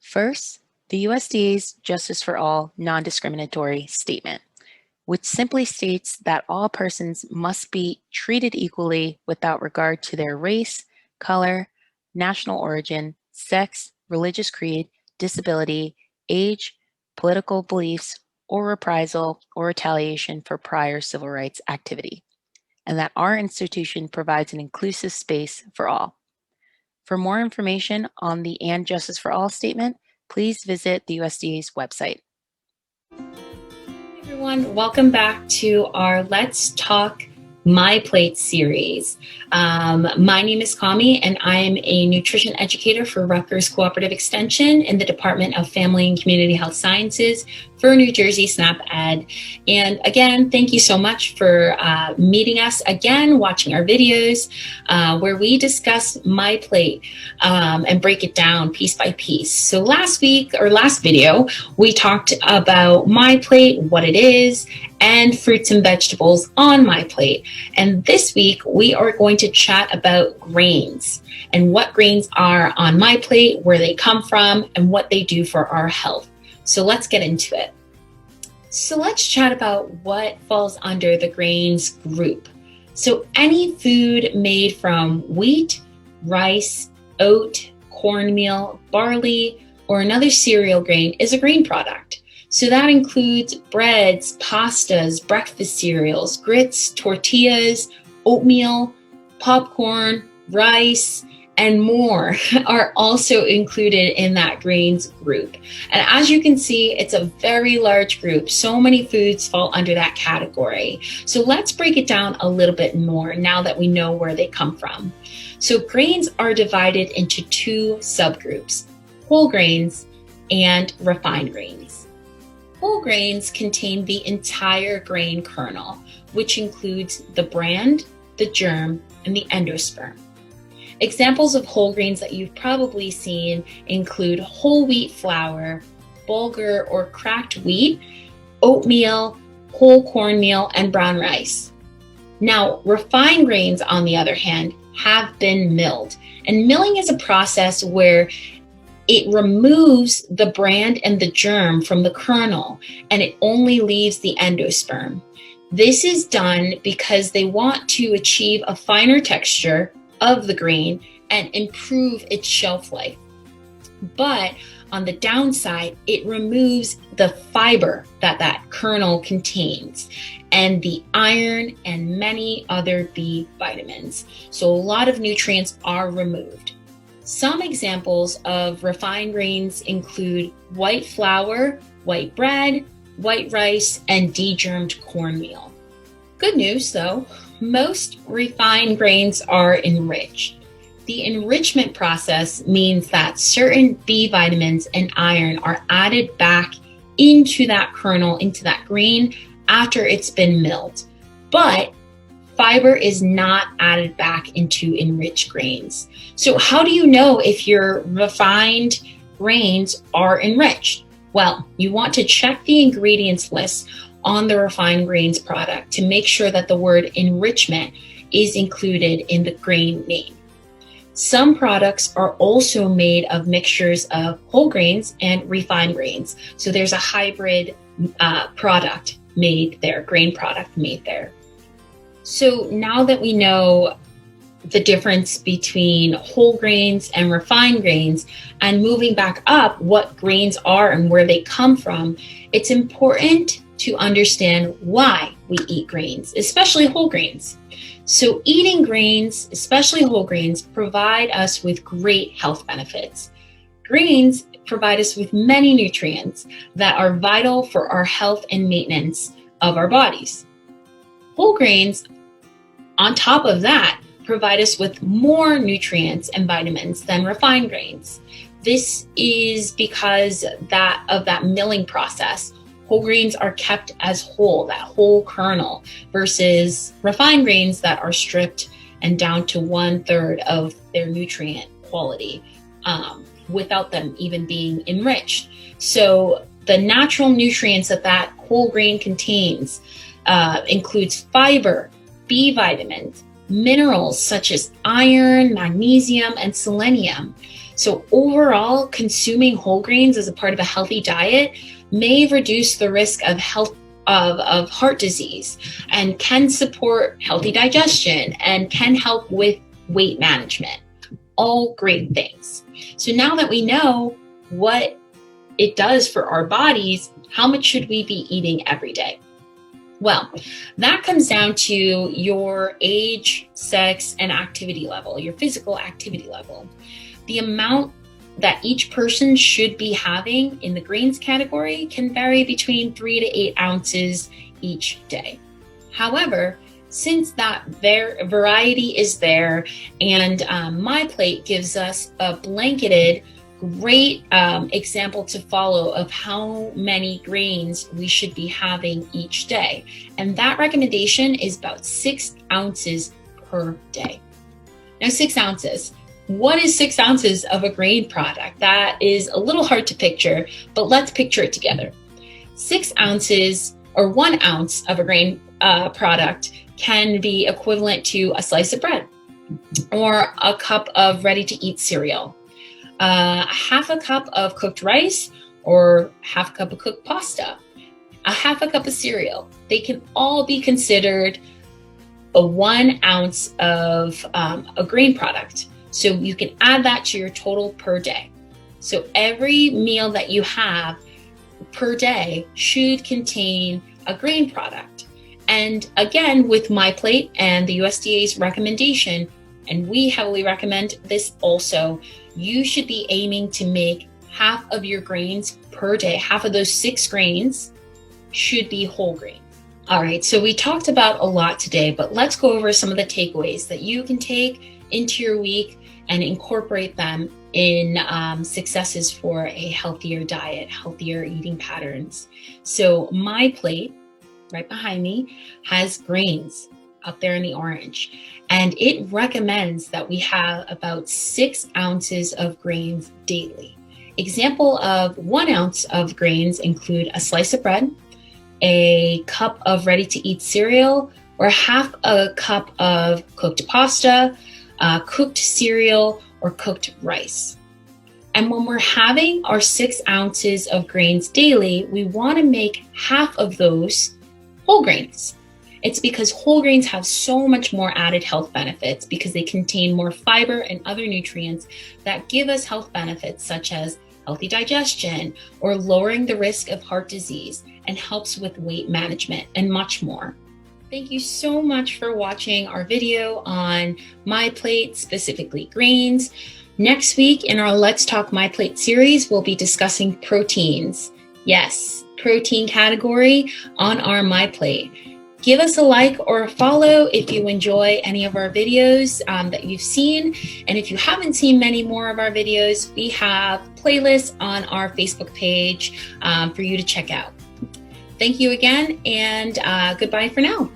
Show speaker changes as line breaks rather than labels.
First, the USDA's Justice for All non-discriminatory statement, which simply states that all persons must be treated equally without regard to their race, color, national origin, sex, religious creed, disability, age, political beliefs, or reprisal or retaliation for prior civil rights activity, and that our institution provides an inclusive space for all. For more information on the And Justice for All statement, please visit the USDA's website.
Hey everyone, welcome back to our Let's Talk MyPlate series. My name is Kami and I am a nutrition educator for Rutgers Cooperative Extension in the Department of Family and Community Health Sciences for New Jersey SNAP Ed. And again, thank you so much for meeting us again, watching our videos where we discuss MyPlate and break it down piece by piece. So last video, we talked about MyPlate, what it is, and fruits and vegetables on MyPlate. And this week, we are going to chat about grains and what grains are on MyPlate, where they come from, and what they do for our health. So let's get into it. So let's chat about what falls under the grains group. So any food made from wheat, rice, oat, cornmeal, barley, or another cereal grain is a grain product. So that includes breads, pastas, breakfast cereals, grits, tortillas, oatmeal, popcorn, rice, and more are also included in that grains group. And as you can see, it's a very large group. So many foods fall under that category. So let's break it down a little bit more now that we know where they come from. So grains are divided into two subgroups: whole grains and refined grains. Whole grains contain the entire grain kernel, which includes the bran, the germ, and the endosperm. Examples of whole grains that you've probably seen include whole wheat flour, bulgur or cracked wheat, oatmeal, whole cornmeal, and brown rice. Now, refined grains, on the other hand, have been milled. And milling is a process where it removes the bran and the germ from the kernel, and it only leaves the endosperm. This is done because they want to achieve a finer texture of the grain and improve its shelf life. But on the downside, it removes the fiber that kernel contains and the iron and many other B vitamins. So a lot of nutrients are removed. Some examples of refined grains include white flour, white bread, white rice, and degermed cornmeal. Good news though, most refined grains are enriched. The enrichment process means that certain B vitamins and iron are added back into that kernel, into that grain, after it's been milled. But fiber is not added back into enriched grains. So how do you know if your refined grains are enriched? Well, you want to check the ingredients list on the refined grains product to make sure that the word enrichment is included in the grain name. Some products are also made of mixtures of whole grains and refined grains. So there's a hybrid product made there, grain product made there. So now that we know the difference between whole grains and refined grains, and moving back up what grains are and where they come from, it's important to understand why we eat grains, especially whole grains. So eating grains, especially whole grains, provide us with great health benefits. Grains provide us with many nutrients that are vital for our health and maintenance of our bodies. Whole grains, on top of that, provide us with more nutrients and vitamins than refined grains. This is because of that milling process. Whole grains are kept as whole, that whole kernel, versus refined grains that are stripped and down to 1/3 of their nutrient quality without them even being enriched. So the natural nutrients that whole grain contains includes fiber, B vitamins, minerals such as iron, magnesium, and selenium. So overall, consuming whole grains as a part of a healthy diet may reduce the risk of heart disease and can support healthy digestion and can help with weight management. All great things. So now that we know what it does for our bodies, how much should we be eating every day? Well, that comes down to your age, sex, and activity level, your physical activity level. The amount that each person should be having in the grains category can vary between 3 to 8 ounces each day. However, since that variety is there, and MyPlate gives us a blanketed, great example to follow of how many grains we should be having each day. And that recommendation is about 6 ounces per day. Now, 6 ounces. What is 6 ounces of a grain product? That is a little hard to picture, but let's picture it together. 6 ounces or 1 ounce of a grain product can be equivalent to a slice of bread or a cup of ready-to-eat cereal, half a cup of cooked rice or half a cup of cooked pasta, a half a cup of cereal. They can all be considered a 1 ounce of a grain product. So you can add that to your total per day. So every meal that you have per day should contain a grain product. And again, with MyPlate and the USDA's recommendation, and we heavily recommend this also, you should be aiming to make half of your grains per day. Half of those 6 grains should be whole grain. All right, so we talked about a lot today, but let's go over some of the takeaways that you can take into your week and incorporate them in successes for a healthier diet, healthier eating patterns. So MyPlate, right behind me, has grains up there in the orange, and it recommends that we have about 6 ounces of grains daily. Example of 1 ounce of grains include a slice of bread, a cup of ready-to-eat cereal, or half a cup of cooked pasta, cooked cereal, or cooked rice. And when we're having our 6 ounces of grains daily, we want to make half of those whole grains. It's because whole grains have so much more added health benefits because they contain more fiber and other nutrients that give us health benefits such as healthy digestion or lowering the risk of heart disease and helps with weight management and much more. Thank you so much for watching our video on MyPlate, specifically grains. Next week in our Let's Talk MyPlate series, we'll be discussing proteins. Yes, protein category on our MyPlate. Give us a like or a follow if you enjoy any of our videos that you've seen. And if you haven't seen many more of our videos, we have playlists on our Facebook page for you to check out. Thank you again, and goodbye for now.